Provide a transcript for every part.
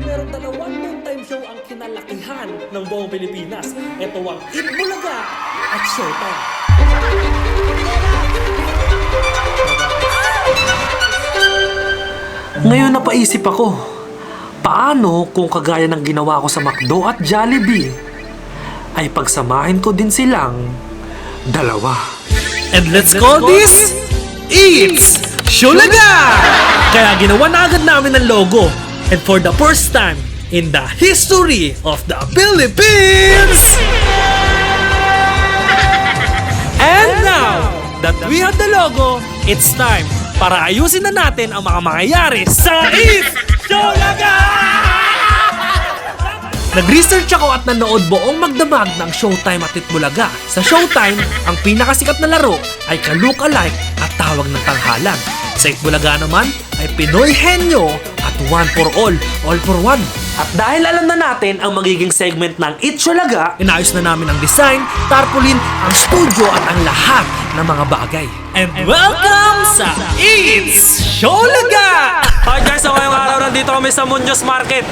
merong dalawang noontime show ang kinalakihan ng buong Pilipinas. Ito ang Eat Bulaga at Showtime. Ngayon napaisip ako, paano kung kagaya ng ginawa ko sa McDo at Jollibee, ay pagsamahin ko din silang dalawa. And let's call this It's Sholaga! Kaya ginawa na agad namin ang logo. And for the first time in the history of the Philippines! And now that we have the logo, it's time para ayusin na natin ang mga mangyayari sa It's Sholaga! Nag-research ako at nanood buong magdamag ng Showtime at Itbulaga. Sa Showtime, ang pinakasikat na laro ay ka-look-alike at tawag ng tanghalan. Sa Itbulaga naman ay Pinoy Henyo at One for All for One. At dahil alam na natin ang magiging segment ng Itsholaga, inayos na namin ang design, tarpaulin, ang studio at ang lahat ng mga bagay. And welcome sa It's Sholaga! Hi guys, so ngayong araw nandito kami sa Muñoz Market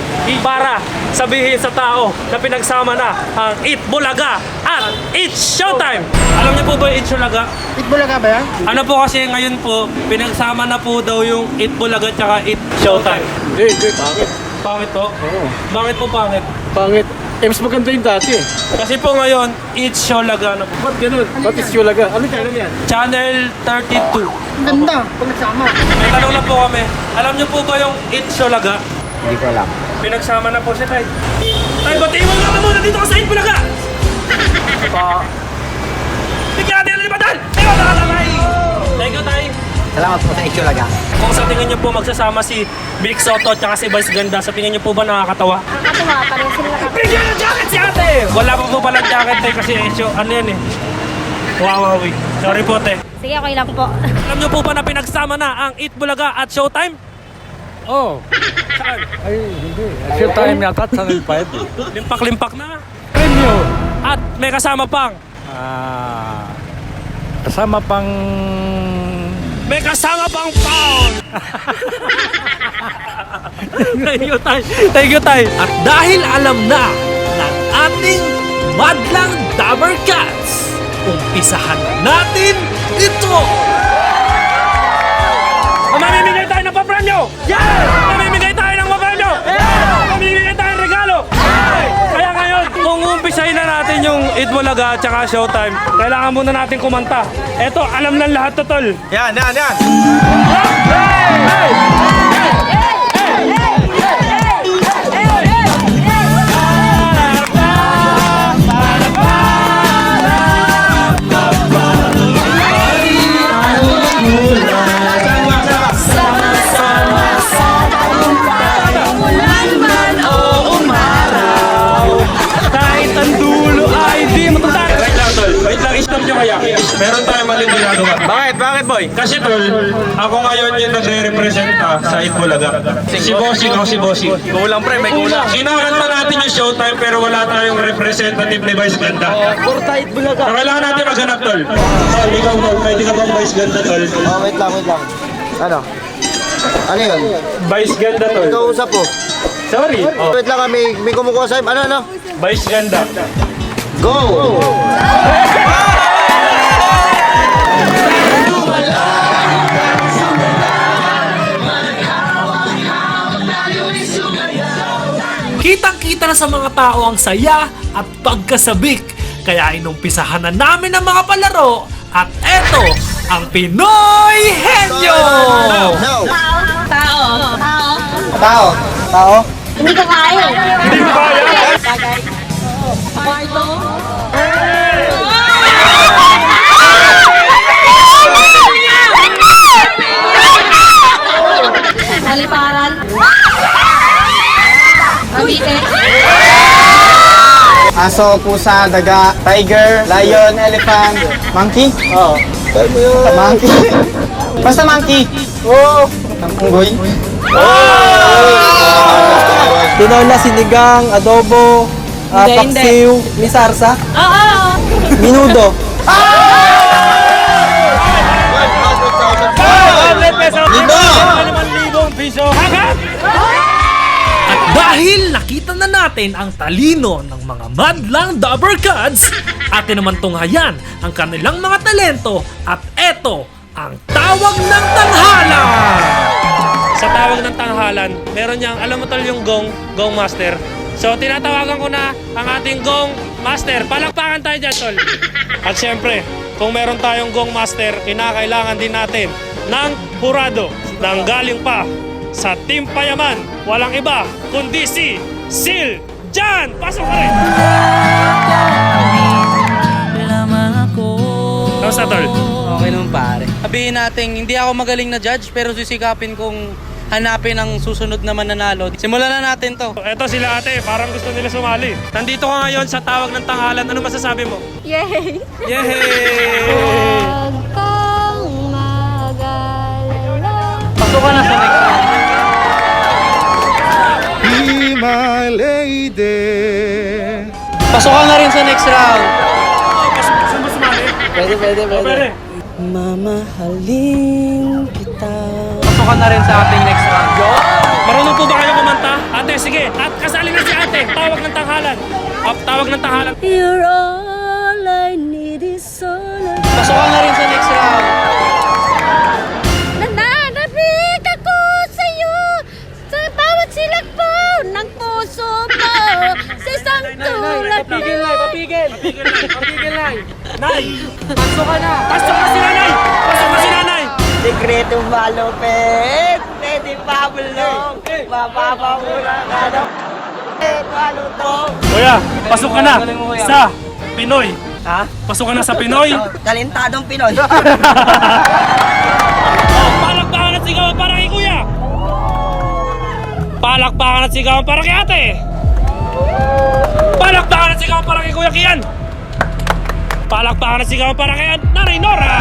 para sabihin sa tao na pinagsama na ang Eat Bulaga at It's Showtime. Alam niyo po ba yung It's Sholaga? Eat Bulaga ba yan? Ano po kasi ngayon po, pinagsama na po daw yung Eat Bulaga at It's Showtime. Hindi, bakit? Pangit po? Oo. Bakit po pangit? Pangit. Mas maganda yung dati eh. Kasi po ngayon, It's Sholaga na po. Ba't ganun? Ba't is Yulaga? Ano channel yan? Channel 32. Ang ganda, pag nagsama. May tanong na po kami. Alam niyo po ba yung It's Sholaga? Hindi ko alam. Pinagsama na po siya tayo. Tay, ba't iwan nga ka muna dito ka sa Eat Bulaga? Bigyan natin ang lipatan! Ikaw na katamay! Thank you, Tay. Salamat po sa Itsholaga. Kung sa tingin niyo po magsasama si Vic Soto at si Vice Ganda, sa tingin niyo po ba nakakatawa? Nakakatuwa, parang sila Bigyan ng jacket si ate! Wala pa po palang jacket tayo kasi ano yan eh. Wawawi. Sorry po, te. Sige, okay lang po. Alam niyo po ba na pinagsama na ang Eat Bulaga at Showtime? Oh. Saan? Ay, hindi. Showtime yata, channel 5. Limpak-limpak na. Premyo. At may kasama pang. Kasama pang... May kasama pang Paul! Thank you, Tay. Thank you, Tay. At dahil alam na ng ating madlang Dabber Cats, umpisahan na natin ito! Mamimigay tayo ng papremyo! Yeah! Mamimigay tayo ng papremyo! Yeah! Mamimigay tayo ng regalo! Yeah! Kaya ngayon, kung umpisahin na natin yung Eat Bulaga at saka Showtime, kailangan muna natin kumanta. Eto, alam ng lahat to, tol. Yan. Kahit ang dulo ay di matutag. Wait lang, tol. Wait lang, stop nyo kaya. Meron tayong maling ginagawa. Bakit boy? Kasi tol, ako ngayon yung nagre-representa sa Eat Bulaga. Si Bossing ako, si Bossing. Kulang pre, may kulang. Kinakanta natin yung Showtime pero wala tayong representative ni Vice Ganda. Puro Eat Bulaga. So, kailangan natin maghanap, tol. Tol, ikaw ba? Pwede ka bang Vice Ganda, tol? Oh, wait lang. Ano? Ano yun? Vice Ganda, tol. Kausap po. Sorry. Oh, Wait lang, may kumukuha sa'yo. Ano? Vice Ganda. Go! Kitang-kita na sa mga tao ang saya at pagkasabik. Kaya inumpisahan na namin ang mga palaro. At eto, ang Pinoy Henyo! No! Tao. Tao? Hindi ko kaya. Hindi mo kaya? Kwarto. Haliparan. Mabite. Aso, pusa, daga, tiger, lion, elephant, monkey? Oo. Monkey? Basta monkey. Oo. Unggoy? Tinola, sinigang, adobo, paksiw, misarsa, Oo. minudo. 100 pesos! 5,000 piso! At Dahil nakita na natin ang talino ng mga madlang Dabber Cats, atin naman tunghayan ang kanilang mga talento at eto ang tawag ng tanghalan! Sa tawag ng tanghalan, meron niyang, alam mo tol yung gong master. So tinatawagan ko na ang ating gong master. Palakpakan tayo dyan tol. At syempre, kung meron tayong gong master, kinakailangan din natin ng hurado nang galing pa sa Team Payaman. Walang iba kundi si Sil Jan. Pasok ka rin. Kamusta tol? Okay naman pare. Sabihin natin, hindi ako magaling na judge pero sisikapin kong hanapin ang susunod na mananalo. Simulan na natin to. Eto sila ate, parang gusto nila sumali. Nandito ka ngayon sa tawag ng tanghalan. Ano masasabi mo? Yay! Yehey! Huwag kang mag-alala. Pasok ka na sa next round. Be my lady. Pasok ka na rin sa next round. Saan mo sumali? Pwede. Pwede. Mamahalin kita. Pasok ka na rin sa ating next round. Marunong po ba kayo kumanta? Ate, sige. At kasali na si ate. Tawag ng tanghalan. Tawag ng tanghalan. You're all I need is all Pasok ka na rin sa next round. Nananabig ako sa'yo sa bawat silagpo ng puso mo sa isang tulad mo. Papigil lang. Nay! Pasok ka na. Pasok na si nanay! Pasok na si nanay! Sekreto malupit, pwede pabulong, mapapamurang ano, malutong. Kuya, pasok ka na Galing mo, kuya. sa Pinoy. Ha? Pasok ka na sa Pinoy. Talentadong Pinoy. Palakpakan at sigawan para kay kuya. Palakpakan at sigawan para kay ate. Palakpakan at sigawan para kay kuya Kian. Palakpakan at sigawan para kay Nanay Nora.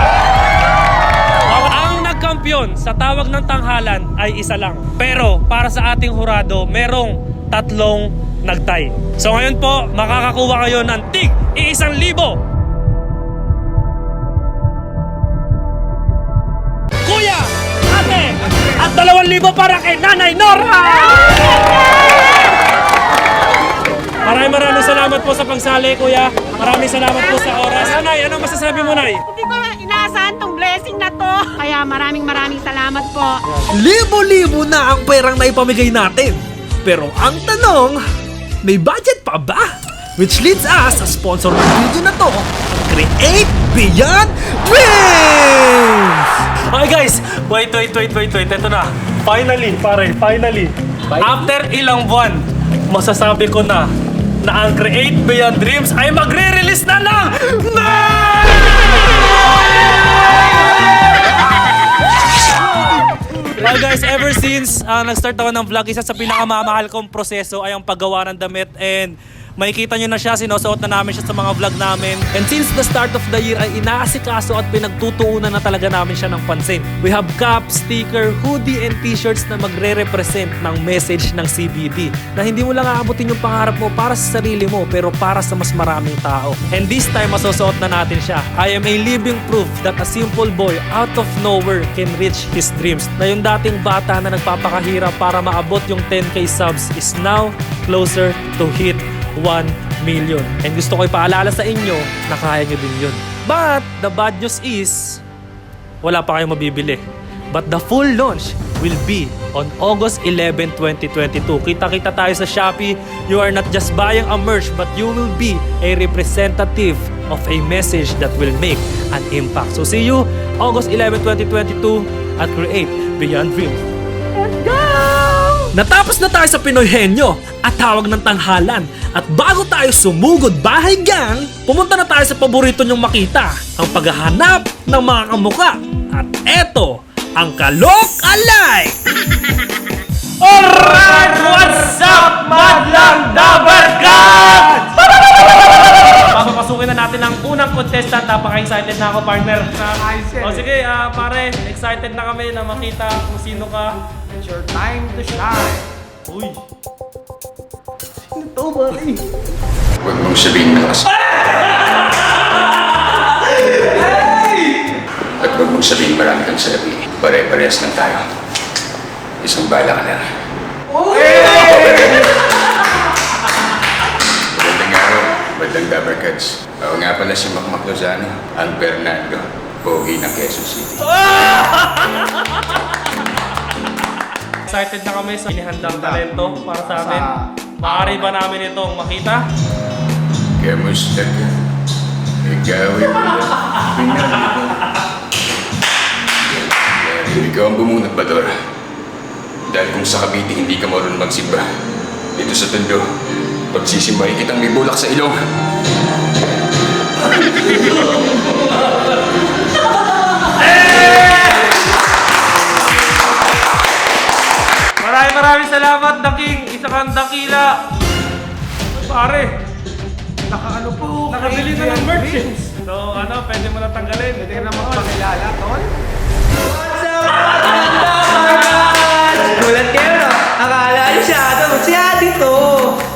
Ang nagkampiyon sa tawag ng tanghalan ay isa lang. Pero para sa ating hurado, merong 3 nagtay. So ngayon po, makakakuha kayo ng tig 1,000. Kuya, ate, at 2,000 para kay Nanay Nora! Maraming salamat po sa pagsali, kuya. Maraming salamat po sa oras. Nanay, ano masasabi mo, Nay? Hindi ko inaasahan tong blessing na to. Kaya maraming salamat po. Libo-libo na ang perang naipamigay natin. Pero ang tanong, may budget pa ba? Which leads us sa sponsor ng video na to, Create Beyond Dreams! Okay guys, wait. Ito na. Finally, pare, finally. After ilang buwan, masasabi ko na ang Create Beyond Dreams ay magre-release na ng Well guys, ever since nag-start ako ng vlog, isa sa pinakamamahal kong proseso ay ang paggawa ng damit, and makikita nyo na siya, sinusuot na namin siya sa mga vlog namin. And since the start of the year ay inaasikaso at pinagtutuunan na talaga namin siya ng pansin. We have caps, sticker, hoodie, and t-shirts na magre-represent ng message ng CBD. Na hindi mo lang aabutin yung pangarap mo para sa sarili mo, pero para sa mas maraming tao. And this time, masusuot na natin siya. I am a living proof that a simple boy out of nowhere can reach his dreams. Na yung dating bata na nagpapakahirap para maabot yung 10K subs is now closer to hit 1 million. And gusto ko ipaalala sa inyo na kaya nyo din yun. But the bad news is, wala pa kayong mabibili. But the full launch will be on August 11, 2022. Kita-kita tayo sa Shopee. You are not just buying a merch, but you will be a representative of a message that will make an impact. So see you August 11, 2022 at Create Beyond Dreams. Natapos na tayo sa Pinoy Henyo at tawag ng tanghalan. At bago tayo sumugod bahay gang, pumunta na tayo sa paborito nyong makita, ang paghahanap ng mga kamuka. At eto, ang Kalok Alike! Alright! What's up, Madlang Dabber Cats? Papapasukin na natin ang unang contestant. Napaka-excited na ako, partner. O sige, pare, excited na kami na makita kung sino ka. It's your time to shine. Uy! Huwag mong sabihin malakas. At huwag mong sabihin marami kang sabi. Pare-parehas lang tayo. Isang bala ka lang. Kads. Oo nga pala si Macmac Lozano, ang Fernando, pogi ng Quezon City. Excited na kami sa inihandang talento para sa amin. Maaari ba namin itong makita? Kamusta ka? Ikaw ay ikaw ang bumunot ba, Dora? Dahil kung sa Cavite hindi ka marunong magsimba, dito sa Tondo, pagsisimbahin kitang may bulak sa ilong. Maraming salamat, Daking. Isa kang dakila. Pare, nakaano po? Nakabili na ng merch. So, pwede mo na tanggalin. Pwede ka na magpakilala, tol. Gulat kayo, no? Akala niyo siya, si Ate to.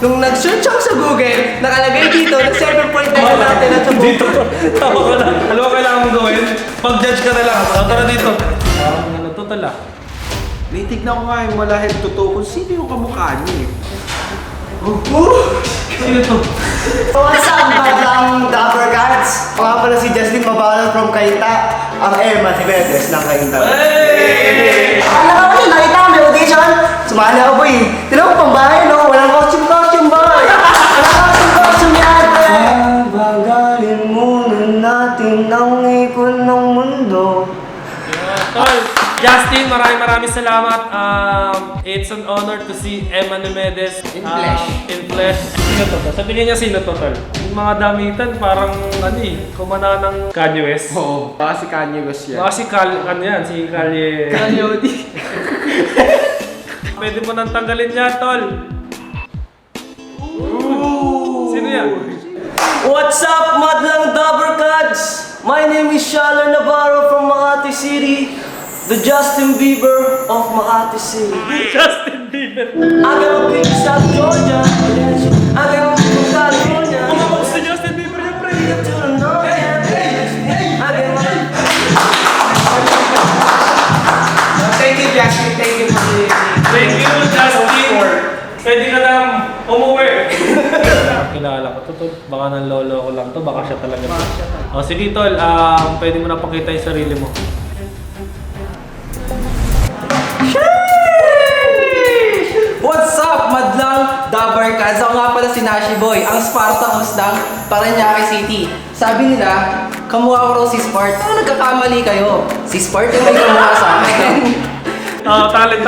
Nung nag-search ako sa Google, nakalagay dito na 7.9 natin at sa Dito. Tama ka na. Alam mo kailangan mong gawin? Pag-judge ka na lang. Tara dito. Parang total ah. Titignan ko nga yung malahit totoo kung sino yung kamukha niya eh. Sino to? What's up, madlang Dapper Cats? Ako nga pala si Justin Mabalal from Cainta. Ang Emma si Betes ng Cainta. Hey! Ano ka ko nakita ko may audition? Sumali ako boy. Tinan ko pang bahay, no? Walang costume boy. Walang costume yata. Bagalin muna natin ang ikon ng mundo. Tol, Justin, maraming salamat. It's an honor to see Emma Nemedes in flesh. Sino to? Sabihin niya sino to, Tol? Yung mga damitan, parang kumana ng Kanye West. Oo, baka si Kanye West yan. Baka si si Kanye. Kanye Odi. Pwede mo nang tanggalin niya, Tol. Sino yan? What's up, madlang Dapper Cats? My name is Shalor Navarro from Makati City. The Justin Bieber of Makati City. Justin Bieber. I got a big South Georgia. I got a big California. Kumabog si Justin Bieber yung pre. Thank you, Justin. Thank you for the... Thank you, Justin. Pwede ka nang umuwi. Kilala ko to, Tol. Baka ng lolo ko lang to. Baka siya talaga. O sige, Tol. Pwede mo na pakita yung sarili mo. What's up, madlang Dapper Cats? Ako nga pala si Nashi Boy, ang Spartacus ng Parañaque City. Sabi nila, kamukha ko raw si Spart. Ano nagkakamali kayo? Si Spart yung may kamukha sa akin. Talent.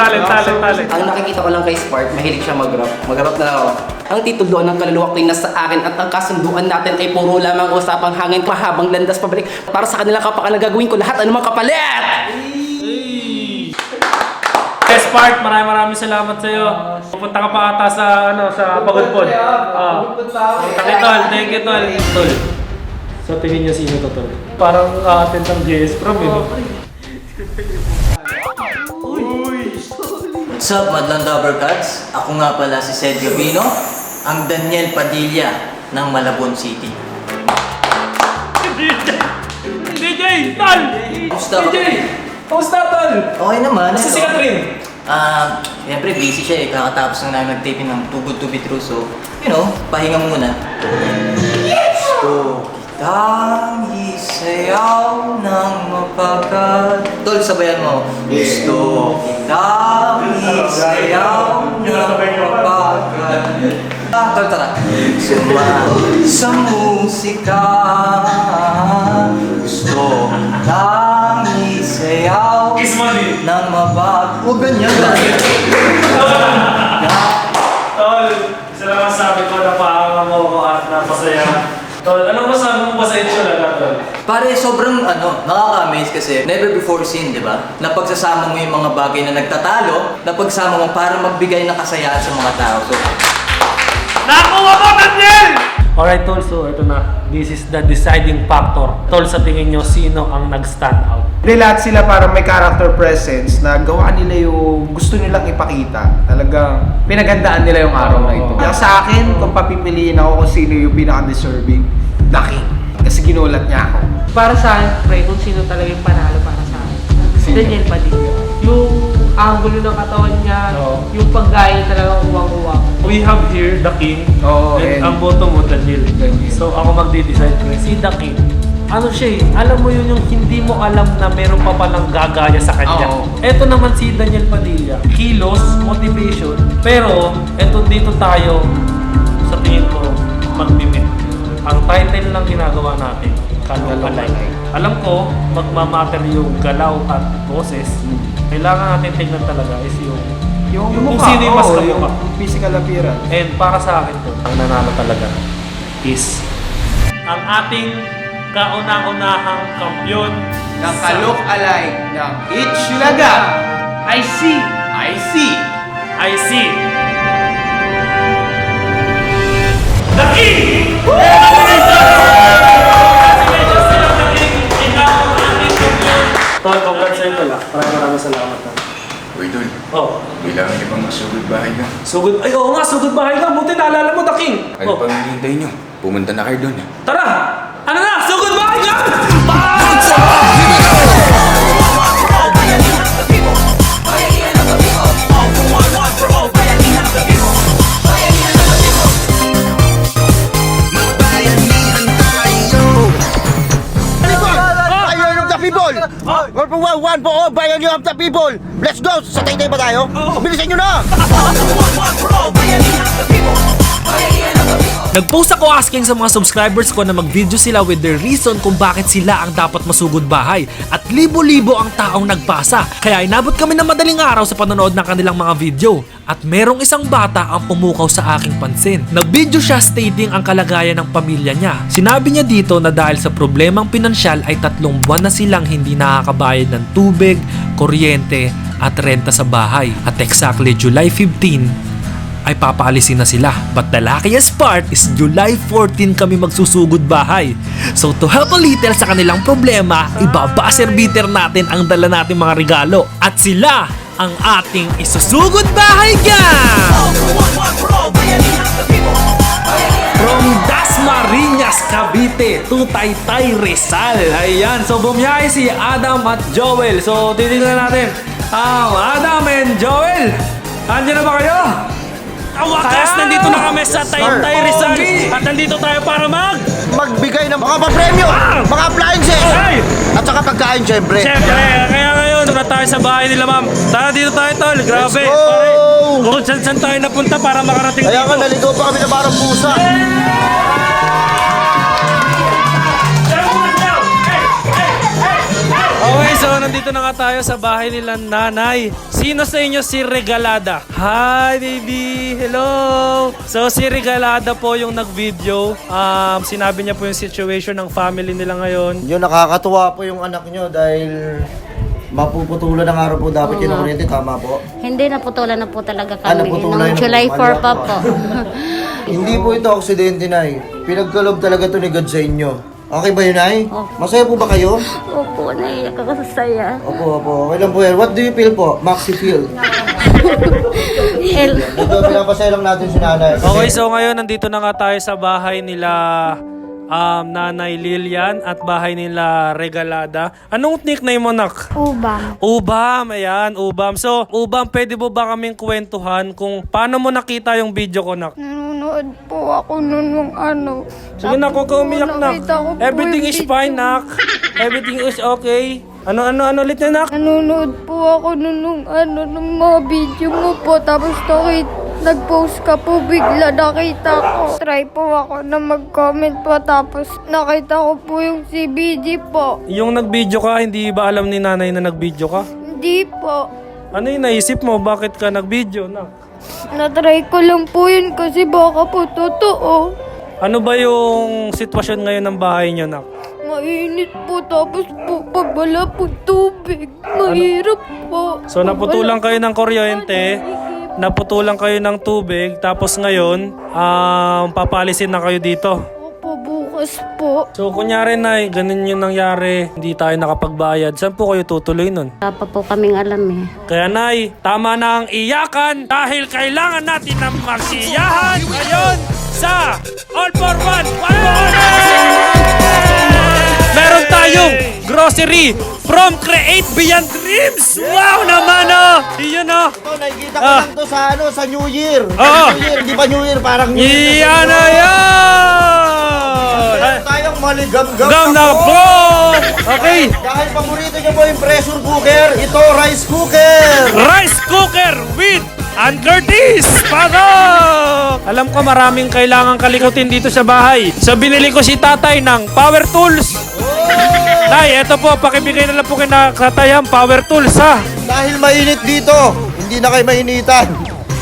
Ang nakikita ko lang kay Spart, mahilig siya mag-rap. Mag-rap na lang ako. Ang titulo ng kaluluwa ko'y nasa akin at ang kasunduan natin ay puro lamang usapang hangin mahabang landas pabalik. Para sa kanilang kapakanan gagawin ko lahat anumang kapalit! Yes, Part, maraming salamat sa iyo. Pupunta ka pa ata sa sa Pagudpod. Thank you, Tol. Tol. So tingin niyo sino to, Tol? Parang atin ng JS Prom, What's up, madlang Dapper Cats? Ako nga pala si Sergio Pino, ang Daniel Padilla ng Malabon City. DJ, Tol! Kumusta? Kamusta, Tol? Okay naman. Kasi si Catherine. Siyempre busy siya eh. Kakatapos na namin mag-taping ng Too Good To Be True. So, pahinga muna. Gusto kitang isayaw ng mapagkat... Tol, sabayan mo. Gusto kitang isayaw ng mapagkat... Tol, tara. Sa musika gusto kitang isayaw ng mapagkat... Huwag ganyan. Tol, isa lang ang sabi ko na paanga mo ko at napasaya. Tol, anong masabi mo ba sa itsura na, Tol? Pare, sobrang nakaka-amaze kasi never before seen, di ba? Na pagsasama mo yung mga bagay na nagtatalo, na pagsama mo para magbigay ng kasayaan sa mga tao. So, nakuha mo, Daniel! Alright, Tol, so ito na. This is the deciding factor. Tol, sa tingin nyo, sino ang nag-stand out? Hindi, lahat sila parang may character presence na gawa nila yung gusto nilang ipakita. Talagang pinagandaan nila yung araw na ito. Kaya sa akin, kung papipiliin ako kung sino yung pinaka-deserving, Daking. Kasi ginulat niya ako. Para sa akin, pre, kung sino talaga yung panalo para sa akin. Daniel Padilla. Yung angulo ng katawan niya, yung paggaya talaga uwang-uwang. we have here the king Oo, and and- ang bottom mo, Daniel. Daniel. So ako magde-decide ko. Si the king, ano siya eh, alam mo yun yung hindi mo alam na meron pa palang gagaya sa kanya. Oo. Eto naman si Daniel Padilla, kilos, motivation, pero eto dito tayo sa tingin ko mag-mimit. Ang title lang ginagawa natin, Kalookalike. Alam ko, magmamatter yung galaw at boses. Kailangan natin tingnan talaga is yung kung mukha, sino yung mas oo, kamukha. yung physical appearance. And para sa akin to, ang nanalo talaga is ang ating kauna-unahang kampyon Ng ka-look-alike ng Itbulaga. I see. I see The King! Tol, congrats sa'yo pala. Maraming salamat. Uy, Tol. Oh, Kailangan niyo bang masugod bahay ka? sugod. Ay, oo nga, sugod bahay ka. Buti naalala mo, The King. Ano Oh, pang hinihintay niyo? Pumunta na kayo doon. tara! Ano na? Sugod bahay ka! Bayan of the people! One for one for all, bayan of the people! Let's go! Sa Taytay ba tayo? Bilisan nyo na! Nag-post ako asking sa mga subscribers ko na mag-video sila with their reason kung bakit sila ang dapat masugod bahay. At libo-libo ang taong nagpasa. Kaya inabot kami ng madaling araw sa panonood ng kanilang mga video. At merong isang bata ang pumukaw sa aking pansin. Nag-video siya stating ang kalagayan ng pamilya niya. Sinabi niya dito na dahil sa problemang pinansyal ay 3 buwan na silang hindi nakakabayad ng tubig, kuryente at renta sa bahay. At exactly July 15, ay papaalisin na sila. But the luckiest part is July 14 kami magsusugod bahay. So to help a little sa kanilang problema, ibabuzzer beater natin ang dala natin mga regalo. At sila ang ating isusugod bahay gang! From Dasmariñas, Cavite to Taytay, Rizal. Ayan, so bumiyahe si Adam at Joel. So titignan natin. Adam and Joel, andiyan na ba kayo? Wakas, nandito na kami sa Taytay, Rizal. At nandito tayo para Magbigay ng mga papremyo! Mga appliances! Ay! At saka pagkain, syempre! Siyempre, kaya ngayon, na tayo sa bahay nila, ma'am. Tara, dito tayo, tol. Grabe. Let's go! Pare, kung saan tayo napunta para makarating Kaya dito. nga, naligaw pa kami na parang pusa! Okay, so nandito na nga tayo sa bahay nila nanay. Sino sa inyo si Regalada? Hi, baby! Hello! So, si Regalada po yung nag-video. Sinabi niya po yung situation ng family nila ngayon. Yun, nakakatuwa po yung anak nyo dahil mapuputulan ng araw po dapat yun ang kuryente, tama po? Hindi, naputulan na po talaga kami. naputulan Nung na. July 4 pa po. Hindi po ito aksidente, Nay. Pinagkalob talaga to ni God sa inyo. Okay ba yun, Nay? Opo. Masaya po ba kayo? Opo, naiyak ako sa saya. Opo, opo. Okay lang po yan. What do you feel po? Maxi feel. Ito, pinapasaya lang natin si Nanay. Okay, so ngayon nandito na nga tayo sa bahay nila Nanay Lilian at bahay nila Regalada. Anong nickname mo, nak? Ubang. Ubam, ayan, Ubam. So, Ubam, pwede mo ba kaming kwentuhan kung paano mo nakita yung video ko, nak? Nanonood po ako nung ano. Sige na, huwag ka umiyak, nak. nakita ko po Everything yung is video. fine, nak. Everything is okay. Ano ulit na, nak? Nanonood po ako nung mga video mo po. Tapos nag-post ka po, bigla nakita ko. Try po ako na mag-comment po. Tapos nakita ko po yung CBG po. Yung nag-video ka, hindi ba alam ni nanay na nag-video ka? Hindi po. Ano yung naisip mo? Bakit ka nag-video, nak? Natry ko lang po yun kasi baka po totoo. Ano ba yung sitwasyon ngayon ng bahay nyo, nak? Mainit po, tapos po pag wala po tubig, mahirap po. So naputulan kayo ng kuryente, naputulan kayo ng tubig, tapos ngayon, papalisin na kayo dito. Opo, bukas po. So kunyari na, ganun yung nangyari, hindi tayo nakapagbayad. Saan po kayo tutuloy nun? Wala pa po kaming alam eh. Kaya nay, tama na ang iyakan dahil kailangan natin ng magsiyahan ngayon sa All for One, One for All! Meron tayong grocery from Create Beyond Dreams. Wow naman Iyon Ito, nakikita ko lang to sa New Year. Oo. New Year, hindi ba New Year? Parang New Year. Iyan na yan! Meron tayong maligam-gam Gam na po! Okay. Dahil paborito nyo po yung pressure cooker, ito rice cooker. Rice cooker with Ann Curtis! Pago! Alam ko maraming kailangan kalikutin dito sa bahay. So binili ko si tatay ng power tools. Tay, eto po, pakibigay na lang po kina tatay ang power tools ha. Dahil mainit dito, hindi na kayo mainitan.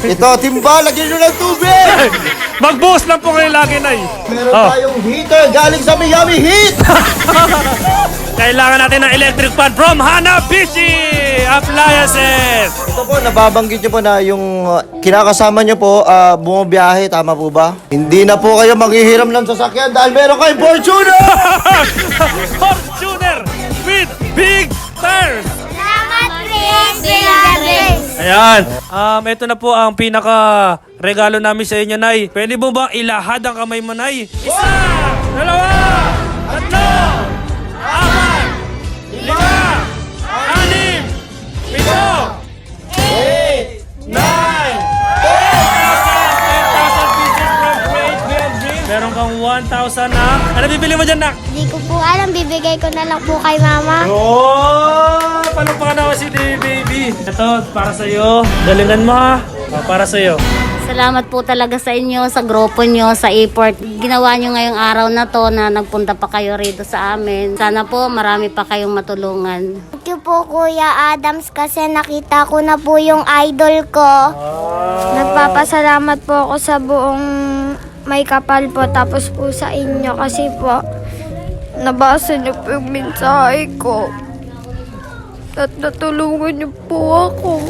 Ito, timba, lagyan nyo ng tubig. Magbuhos lang po kayo lagi, Nay. Meron tayong heater galing sa Miami Heat. Kailangan natin ng electric fan from Hanabishi Appliances. Ito po, nababanggit nyo po na yung kinakasama nyo po, bumabiyahe, tama po ba? Hindi na po kayo maghihiram ng sasakyan dahil meron kayong Fortuner! Fortuner with big tires. Salamat, Prince! Ayan. Ito na po ang pinaka regalo namin sa inyo, Nay. Pwede mo bang ilahad ang kamay mo, Nay? Isa! Dalawa! Tatlo! Apat! Lima! Anim! Pito! 8! 9! 10,000 pieces from Create Beyond Dreams. Meron kang 1,000 na. Ano bibili mo dyan, Nak? Hindi ko po alam, bibigay ko na lang po kay Mama. Oh! Palukpakan ako si baby. Ito, para sa'yo. Galingan mo ha. Para sa'yo. Salamat po talaga sa inyo, sa grupo nyo, sa effort. Ginawa nyo ngayong araw na to na nagpunta pa kayo rito sa amin. Sana po marami pa kayong matulungan. Thank you po, Kuya Adams, kasi nakita ko na po yung idol ko. Nagpapasalamat po ako sa buong may kapal po, tapos po sa inyo kasi po nabasa niyo po yung mensahe ko at natulungan niyo po ako.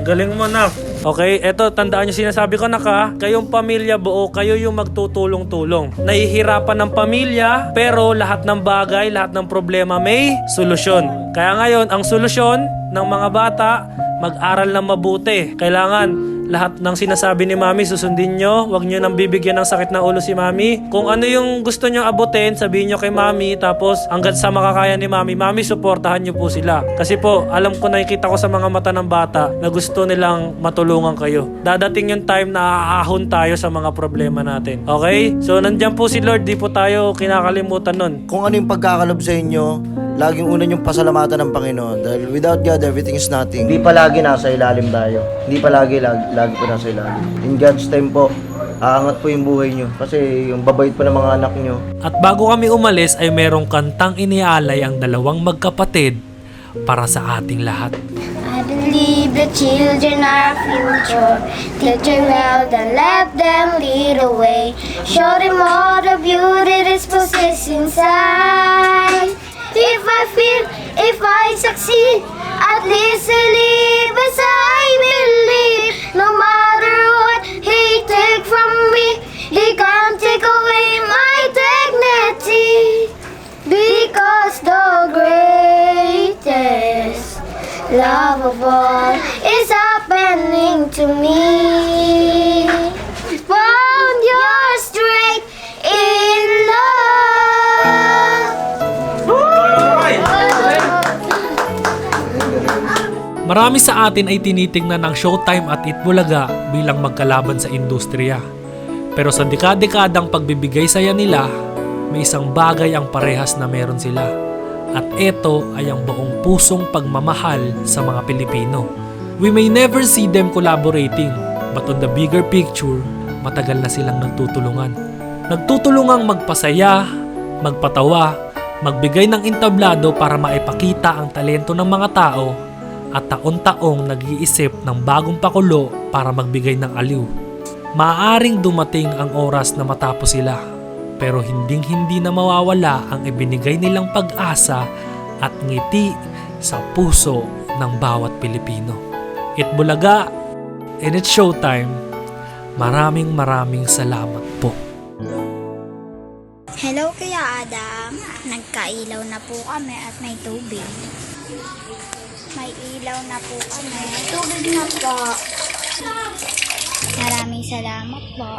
Galing mo na. Okay, eto, tandaan nyo sinasabi ko na kayong pamilya buo, kayo yung magtutulong-tulong. Nahihirapan ng pamilya, pero lahat ng bagay, lahat ng problema may solusyon. Kaya ngayon, ang solusyon ng mga bata, mag-aral ng mabuti. Kailangan lahat ng sinasabi ni Mami, susundin nyo. Huwag nyo nang bibigyan ng sakit ng ulo si Mami. Kung ano yung gusto nyo abutin, sabihin nyo kay Mami. Tapos hanggat sa makakaya ni Mami, Mami, suportahan nyo po sila. Kasi po, alam ko, nakikita ko sa mga mata ng bata na gusto nilang matulungan kayo. Dadating yung time na aahon tayo sa mga problema natin. Okay? So, nandyan po si Lord. Di po tayo kinakalimutan nun. Kung ano yung pagkakalob sa inyo, laging una yung pasalamatan ng Panginoon. Dahil without God, everything is nothing. Hindi palagi nasa ilalim tayo. Hindi palagi lagi po nasa ilalim. In God's time po, aangat po yung buhay nyo. Kasi yung babait po ng mga anak nyo. At bago kami umalis ay merong kantang iniaalay ang dalawang magkapatid para sa ating lahat. I believe the children are our future. Teach them well, then let them lead the way. Show them all the beauty that's possessed inside. If I feel, if I succeed, at least I live as I believe. No matter what he take from me, he can't take away my dignity. Because the greatest love of all is happening to me. Found your strength in love. Marami sa atin ay tinitingnan ang Showtime at Itbulaga bilang magkalaban sa industriya. Pero sa dekadang pagbibigay saya nila, may isang bagay ang parehas na meron sila. At ito ay ang buong pusong pagmamahal sa mga Pilipino. We may never see them collaborating, but on the bigger picture, matagal na silang nagtutulungan. Nagtutulungang magpasaya, magpatawa, magbigay ng entablado para maipakita ang talento ng mga tao at taon-taong nag-iisip ng bagong pakulo para magbigay ng aliw. Maaaring dumating ang oras na matapos sila, pero hinding-hindi na mawawala ang ibinigay nilang pag-asa at ngiti sa puso ng bawat Pilipino. Itbulaga and it's Showtime. Maraming salamat po. Hello, Kuya Adam. Nagkailaw na po kami at may tubig. May ilaw na po kami. Tubig na po. Maraming salamat po.